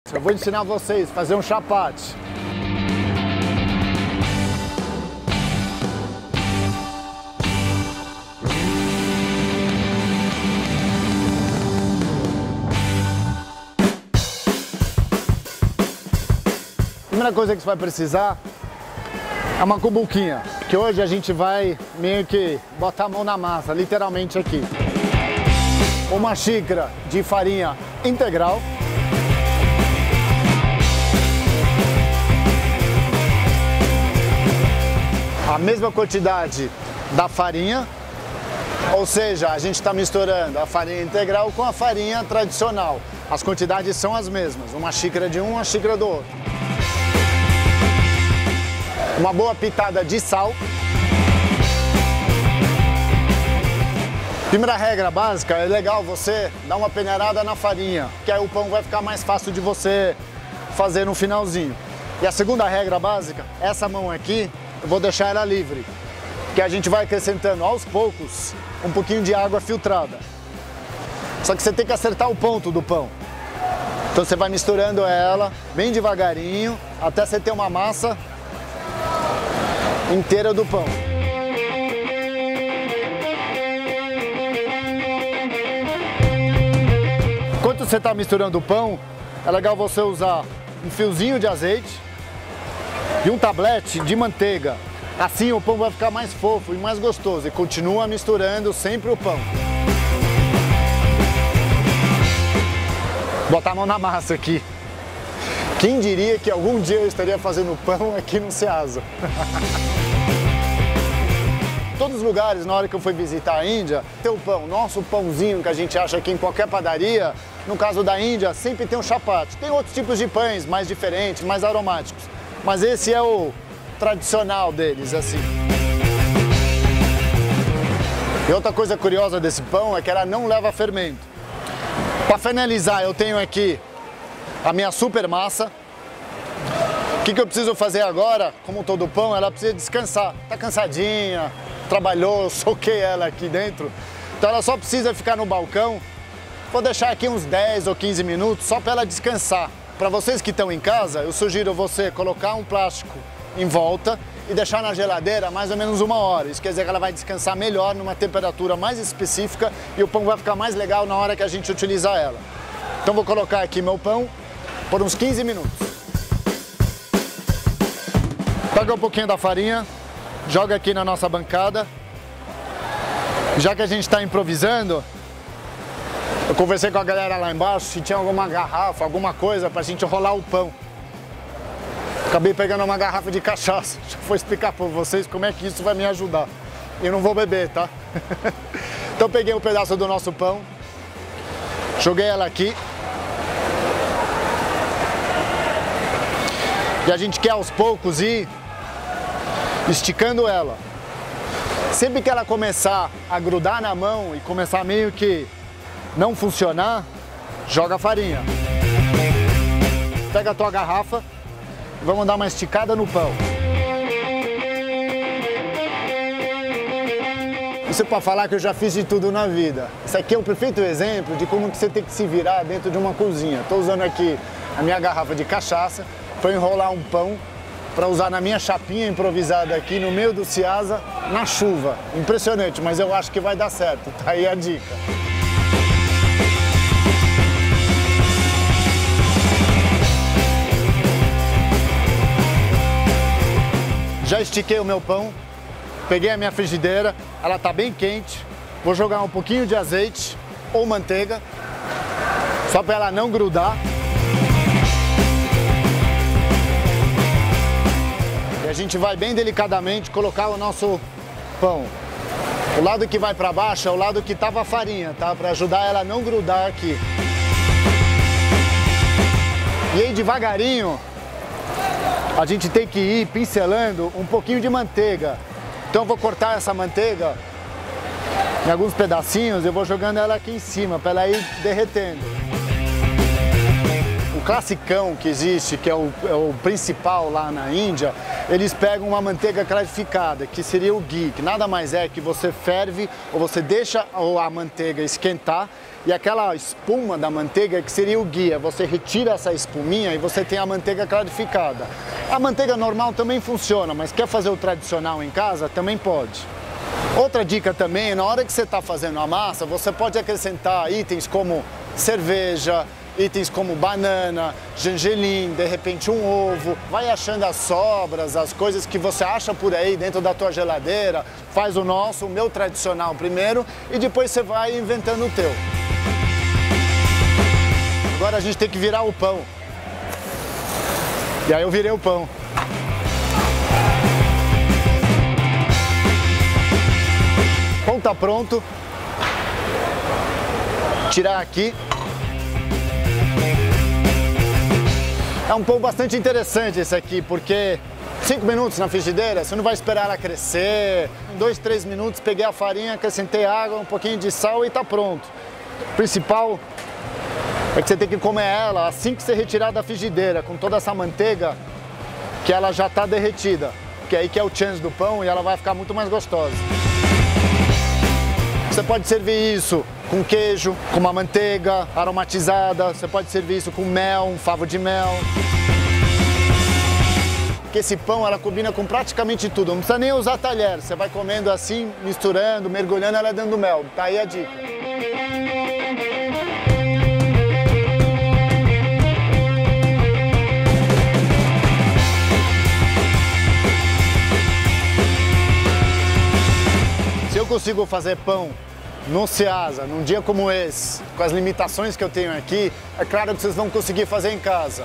Eu vou ensinar vocês a fazer um chapate. A primeira coisa que você vai precisar é uma cubuquinha, que hoje a gente vai meio que botar a mão na massa, literalmente aqui. Uma xícara de farinha integral. A mesma quantidade da farinha, ou seja, a gente está misturando a farinha integral com a farinha tradicional. As quantidades são as mesmas, uma xícara de um, uma xícara do outro. Uma boa pitada de sal. Primeira regra básica, é legal você dar uma peneirada na farinha, que aí o pão vai ficar mais fácil de você fazer no finalzinho. E a segunda regra básica, essa mão aqui, eu vou deixar ela livre, que a gente vai acrescentando aos poucos um pouquinho de água filtrada. Só que você tem que acertar o ponto do pão. Então você vai misturando ela bem devagarinho, até você ter uma massa inteira do pão. Enquanto você está misturando o pão, é legal você usar um fiozinho de azeite e um tablete de manteiga. Assim o pão vai ficar mais fofo e mais gostoso. E continua misturando sempre o pão. Botar a mão na massa aqui. Quem diria que algum dia eu estaria fazendo pão aqui no Ceasa? Todos os lugares, na hora que eu fui visitar a Índia, tem o pão, nosso pãozinho que a gente acha aqui em qualquer padaria. No caso da Índia, sempre tem um chapate. Tem outros tipos de pães mais diferentes, mais aromáticos. Mas esse é o tradicional deles, assim. E outra coisa curiosa desse pão é que ela não leva fermento. Para finalizar, eu tenho aqui a minha super massa. O que eu preciso fazer agora? Como todo pão, ela precisa descansar. Tá cansadinha, trabalhou, eu soquei ela aqui dentro. Então ela só precisa ficar no balcão. Vou deixar aqui uns 10 ou 15 minutos só para ela descansar. Para vocês que estão em casa, eu sugiro você colocar um plástico em volta e deixar na geladeira mais ou menos 1 hora. Isso quer dizer que ela vai descansar melhor, numa temperatura mais específica, e o pão vai ficar mais legal na hora que a gente utilizar ela. Então vou colocar aqui meu pão por uns 15 minutos. Pega um pouquinho da farinha, joga aqui na nossa bancada. Já que a gente está improvisando, eu conversei com a galera lá embaixo se tinha alguma garrafa, alguma coisa pra gente rolar o pão. Acabei pegando uma garrafa de cachaça. Já vou explicar pra vocês como é que isso vai me ajudar. Eu não vou beber, tá? Então peguei um pedaço do nosso pão, joguei ela aqui. E a gente quer aos poucos ir esticando ela. Sempre que ela começar a grudar na mão e começar meio que não funcionar, joga a farinha. Pega a tua garrafa e vamos dar uma esticada no pão. Isso é para falar que eu já fiz de tudo na vida. Isso aqui é o perfeito exemplo de como que você tem que se virar dentro de uma cozinha. Estou usando aqui a minha garrafa de cachaça para enrolar um pão, para usar na minha chapinha improvisada aqui no meio do Ceasa, na chuva. Impressionante, mas eu acho que vai dar certo. Tá aí a dica. Já estiquei o meu pão, peguei a minha frigideira, ela está bem quente. Vou jogar um pouquinho de azeite ou manteiga, só para ela não grudar. E a gente vai bem delicadamente colocar o nosso pão. O lado que vai para baixo é o lado que estava a farinha, tá? Para ajudar ela a não grudar aqui. E aí devagarinho, a gente tem que ir pincelando um pouquinho de manteiga. Então eu vou cortar essa manteiga em alguns pedacinhos e vou jogando ela aqui em cima para ela ir derretendo. O classicão que existe, que é o principal lá na Índia, eles pegam uma manteiga clarificada, que seria o ghee, que nada mais é que você ferve ou você deixa a manteiga esquentar e aquela espuma da manteiga que seria o guia. Você retira essa espuminha e você tem a manteiga clarificada. A manteiga normal também funciona, mas quer fazer o tradicional em casa? Também pode. Outra dica também, na hora que você está fazendo a massa, você pode acrescentar itens como cerveja, itens como banana, gergelim, de repente um ovo. Vai achando as sobras, as coisas que você acha por aí dentro da tua geladeira. Faz o meu tradicional primeiro, e depois você vai inventando o teu. Agora a gente tem que virar o pão. E aí eu virei o pão. O pão tá pronto. Tirar aqui. É um pão bastante interessante esse aqui, porque 5 minutos na frigideira, você não vai esperar ela crescer. Em 2, 3 minutos peguei a farinha, acrescentei água, um pouquinho de sal e tá pronto. O principal é que você tem que comer ela assim que você retirar da frigideira, com toda essa manteiga que ela já está derretida. Que é aí que é o chance do pão e ela vai ficar muito mais gostosa. Você pode servir isso com queijo, com uma manteiga aromatizada, você pode servir isso com mel, um favo de mel. Porque esse pão, ela combina com praticamente tudo, não precisa nem usar talher, você vai comendo assim, misturando, mergulhando ela dentro do mel. Tá aí a dica. Se eu consigo fazer pão no Ceasa, num dia como esse, com as limitações que eu tenho aqui, é claro que vocês vão conseguir fazer em casa.